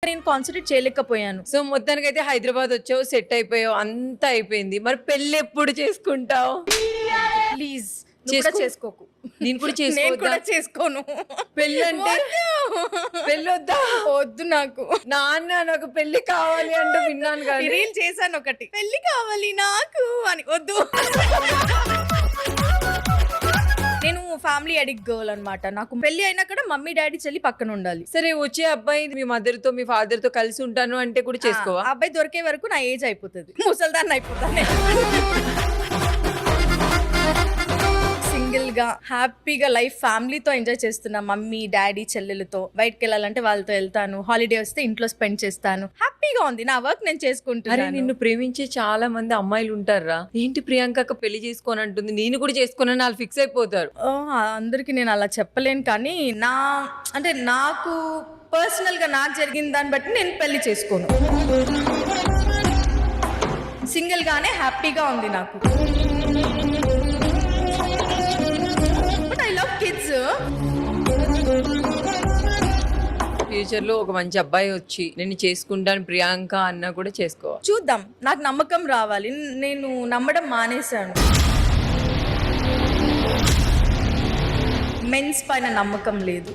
నేను కాన్సన్ట్రేట్ చేయలేకపోయాను. సో మొత్తానికి అయితే హైదరాబాద్ వచ్చావు, సెట్ అయిపోయావు, అంతా అయిపోయింది. మరి పెళ్లి ఎప్పుడు చేసుకుంటావు? ప్లీజ్ చేసుకోకు. నేను కూడా నేను కూడా చేసుకోను. పెళ్ళి అంటే పెళ్ళొద్దా? వద్దు నాకు. నాకు పెళ్లి కావాలి అంటే విన్నాను కానీ రీల్ చేశాను ఒకటి, పెళ్లి కావాలి నాకు అని. వద్దు. నేను ఫ్యామిలీ అడిక్ట్ గర్ల్ అన్నమాట. నాకు పెళ్లి అయినా కూడా మమ్మీ డాడీ చెల్లి పక్కన ఉండాలి. సరే, వచ్చే అబ్బాయి మీ మదర్ తో మీ ఫాదర్ తో కలిసి ఉంటాను అంటే కూడా చేసుకోవా? అబ్బాయి దొరికే వరకు నా ఏజ్ అయిపోతుంది, ముసల్దాన్ని అయిపోతాను. సింగిల్ గా హ్యాపీగా లైఫ్ ఫ్యామిలీతో ఎంజాయ్ చేస్తున్నా. మమ్మీ డాడీ చెల్లెలతో బయటకు వెళ్ళాలంటే వాళ్ళతో వెళ్తాను. హాలిడే వస్తే ఇంట్లో స్పెండ్ చేస్తాను. హ్యాపీగా ఉంది. నా వర్క్ నేను చేసుకుంటాను. నిన్ను ప్రేమించే చాలా మంది అమ్మాయిలు ఉంటారా? ఏంటి ప్రియాంక పెళ్లి చేసుకోని అంటుంది, నేను కూడా చేసుకోనని వాళ్ళు ఫిక్స్ అయిపోతారు. అందరికి నేను అలా చెప్పలేను, కానీ నాకు పర్సనల్ గా నాకు జరిగిన దాన్ని బట్టి నేను పెళ్లి చేసుకోను. సింగిల్ గానే హ్యాపీగా ఉంది నాకు. ఫ్యూచర్ లో ఒక మంచి అబ్బాయి వచ్చి నేను చేసుకుంటాను ప్రియాంక అన్నా కూడా చేసుకో. చూద్దాం, నాకు నమ్మకం రావాలి. నేను నమ్మడం మానేశాను. మెన్స్ పైన నమ్మకం లేదు.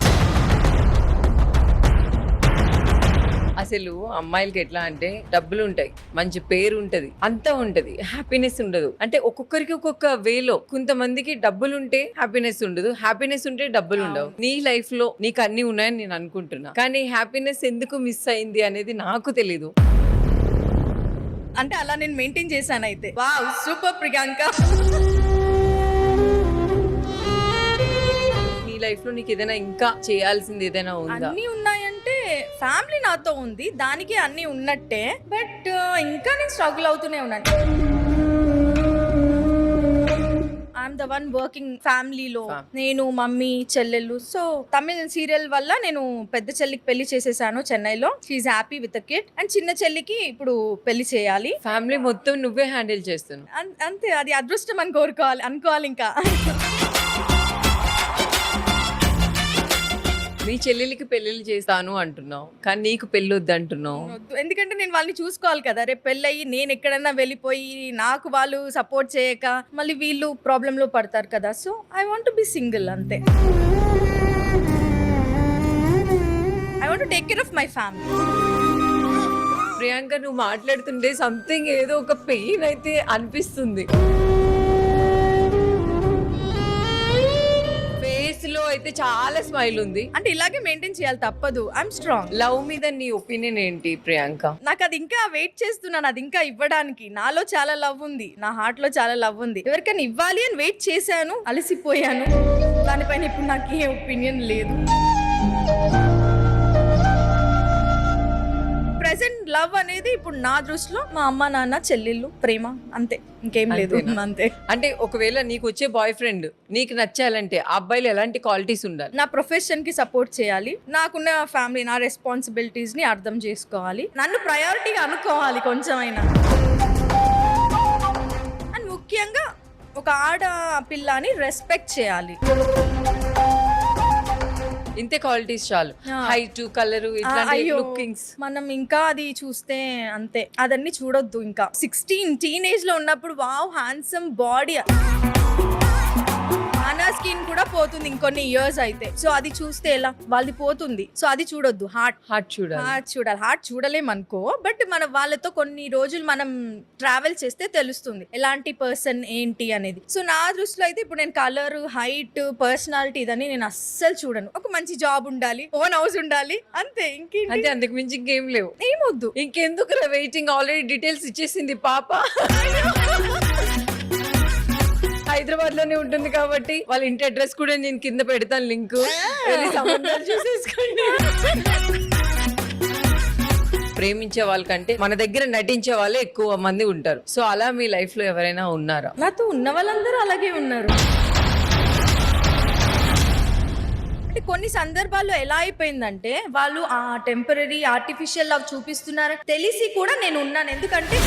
అసలు అమ్మాయిలకి ఎట్లా అంటే డబ్బులు ఉంటాయి, మంచి పేరు ఉంటది, అంతా ఉంటది, హ్యాపీనెస్ ఉండదు. అంటే ఒక్కొక్కరికి ఒక్కొక్క వేలో. కొంతమందికి డబ్బులు ఉంటే హ్యాపీనెస్ ఉండదు, హ్యాపీనెస్ ఉంటే డబ్బులు ఉండవు. నీ లైఫ్ లో నీకు అన్ని ఉన్నాయని నేను అనుకుంటున్నా, కానీ హ్యాపీనెస్ ఎందుకు మిస్ అయింది అనేది నాకు తెలీదు. అంటే అలా నేను మెయింటైన్ చేశాను. అయితే వావ్, సూపర్ ప్రియాంక. నీ లైఫ్ లో నీకు ఏదైనా ఇంకా చేయాల్సింది ఏదైనా ఉందా? అన్ని ఉన్నాయంటే ఫ్యామిలీ నాతో ఉంది, దానికి అన్ని ఉన్నట్టే. బట్ ఇంకా నేను స్ట్రగుల్ అవుతూనే ఉన్నాను. ఐఎమ్ ద వన్ వర్కింగ్ ఫ్యామిలీలో. నేను మమ్మీ చెల్లెళ్ళు. సో తమిళ్ సీరియల్ వల్ల నేను పెద్ద చెల్లికి పెళ్లి చేసేసాను చెన్నైలో. She's happy with kid. And చిన్న చెల్లికి ఇప్పుడు పెళ్లి చేయాలి. ఫ్యామిలీ మొత్తం నువ్వే హ్యాండిల్ చేస్తున్నావు. అంతే, అది అదృష్టం అని అనుకోవాలి. ఇంకా నీ చెల్లెలికి పెళ్లిళ్ళు చేస్తాను అంటున్నావు, కానీ నీకు పెళ్లి వద్దు అంటున్నావు. ఎందుకంటే నేను వాళ్ళని చూసుకోవాలి కదా. రేపు పెళ్ళయి నేను ఎక్కడైనా వెళ్ళిపోయి నాకు వాళ్ళు సపోర్ట్ చేయక మళ్ళీ వీళ్ళు ప్రాబ్లమ్ లో పడతారు కదా. So I want be single, అంతే. I want take care of my family. Priyanka, నువ్వు మాట్లాడుతుంటే సంథింగ్ ఏదో ఒక పెయిన్ అయితే అనిపిస్తుంది. లో అయితే చాలా స్మైల్ ఉంది. అంటే ఇలాగే మెయింటైన్ చేయాలి, తప్పదు. I'm strong. లవ్ మీద నీ ఒపీనియన్ ఏంటి ప్రియాంక? నాకు అది ఇంకా వెయిట్ చేస్తున్నాను, అది ఇంకా ఇవ్వడానికి. నాలో చాలా లవ్ ఉంది, నా హార్ట్ లో చాలా లవ్ ఉంది. ఎవరికైనా ఇవ్వాలి అని వెయిట్ చేశాను, అలసిపోయాను. దానిపైన ఇప్పుడు నాకు ఏ ఒపీనియన్ లేదు. ప్రెసెంట్ లవ్ అనేది ఇప్పుడు నా దృష్టిలో మా అమ్మ నాన్న చెల్లెళ్ళు ప్రేమ, అంతే, ఇంకేం లేదు. అంతే. అంటే ఒకవేళ నీకు వచ్చే బాయ్ ఫ్రెండ్ నీకు నచ్చాలంటే ఆ అబ్బాయిలు ఎలాంటి క్వాలిటీస్ ఉండాలి? నా ప్రొఫెషన్ కి సపోర్ట్ చేయాలి, నాకున్న ఫ్యామిలీ, నా రెస్పాన్సిబిలిటీస్ ని అర్థం చేసుకోవాలి, నన్ను ప్రయారిటీగా అనుకోవాలి కొంచెమైనా. అండ్ ముఖ్యంగా ఒక ఆడపిల్లని రెస్పెక్ట్ చేయాలి. ఇంతే క్వాలిటీస్ చాలు. హైట్, కలర్, ఇట్లాంటి లుకింగ్స్ మనం ఇంకా అది చూస్తే అంతే, అదన్నీ చూడొద్దు. ఇంకా 16 టీనేజ్ లో ఉన్నప్పుడు వావ్ హ్యాండ్సమ్ బాడీ, నా స్కిన్ కూడా పోతుంది ఇంకొన్ని ఇయర్స్ అయితే. సో అది చూస్తే ఎలా, వాళ్ళది పోతుంది. సో అది చూడొద్దు. హార్ట్ చూడాలి. హార్ట్ చూడలేమనుకో, బట్ వాళ్ళతో కొన్ని రోజులు మనం ట్రావెల్ చేస్తే తెలుస్తుంది ఎలాంటి పర్సన్ ఏంటి అనేది. సో నా దృష్టిలో అయితే ఇప్పుడు నేను కలర్, హైట్, పర్సనాలిటీ ఇదని నేను అస్సలు చూడను. ఒక మంచి జాబ్ ఉండాలి, ఓన్ హౌస్ ఉండాలి, అంతే. ఇంకేంటి? అంతకు మించి ఇంకేం లేవు. ఏమొద్దు. ఇంకెందుకు వెయిటింగ్, ఆల్రెడీ డీటెయిల్స్ ఇచ్చేసింది పాప. హైదరాబాద్ లోనే ఉంటుంది కాబట్టి వాళ్ళ ఇంటి అడ్రస్ కూడా నేను కింద పెడతాను, లింక్. సంబంధాలు చూసేసుకోండి. ప్రేమించే వాళ్ళకంటే మన దగ్గర నటించే వాళ్ళే ఎక్కువ మంది ఉంటారు. సో అలా మీ లైఫ్ లో ఎవరైనా ఉన్నారా? నాతో ఉన్న వాళ్ళందరూ అలాగే ఉన్నారు. కొన్ని సందర్భాల్లో ఎలా అయిపోయిందంటే వాళ్ళు ఆ టెంపరరీ ఆర్టిఫిషియల్ లవ్ చూపిస్తున్నారు తెలిసి కూడా నేను ఉన్నాను. ఎందుకంటే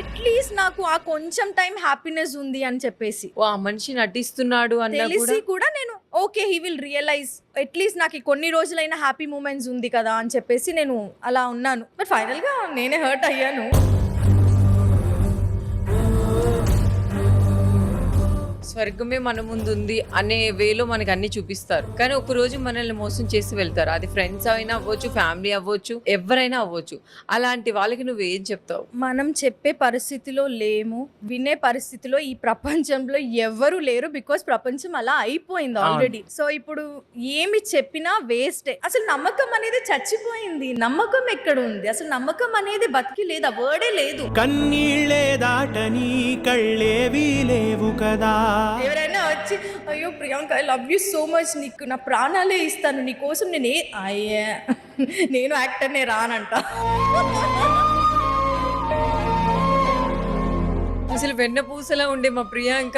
అట్లీస్ట్ నాకు ఆ కొంచెం టైం హ్యాపీనెస్ ఉంది అని చెప్పేసి ఓ ఆ మనిషి నటిస్తున్నాడు అన్న తెలిసి కూడా కూడా నేను okay he will realise at least నాకు ఈ కొన్ని రోజులైన హ్యాపీ మూమెంట్స్ ఉంది కదా అని చెప్పేసి నేను అలా ఉన్నాను. బట్ ఫైనల్ గా నేనే హర్ట్ అయ్యాను. స్వర్గమే మన ముందు ఉంది అనే వేలో మనకి అన్ని చూపిస్తారు, కానీ ఒక రోజు మనల్ని మోసం చేసి వెళ్తారు. అది ఫ్రెండ్స్ అయినా అవ్వచ్చు, ఫ్యామిలీ అవ్వచ్చు, ఎవరైనా అవ్వచ్చు. అలాంటి వాళ్ళకి నువ్వు ఏం చెప్తావు? మనం చెప్పే పరిస్థితిలో లేము, వినే పరిస్థితిలో ఈ ప్రపంచంలో ఎవరు లేరు. బికాస్ ప్రపంచం అలా అయిపోయింది ఆల్రెడీ. సో ఇప్పుడు ఏమి చెప్పినా వేస్టే. అసలు నమ్మకం అనేది చచ్చిపోయింది. నమ్మకం ఎక్కడ ఉంది? అసలు నమ్మకం అనేది బతికి లేదు, ఆ వర్డే లేదు. కన్నీళ్ళే దాటని కళ్ళేవి లేవు కదా. ఎవరైనా వచ్చి అయ్యో Priyanka I love you so much, నీకు నా ప్రాణాలే ఇస్తాను నీ కోసం, నేను యాక్టర్నే రానంట. అసలు వెన్నపూసలా ఉండే మా ప్రియాంక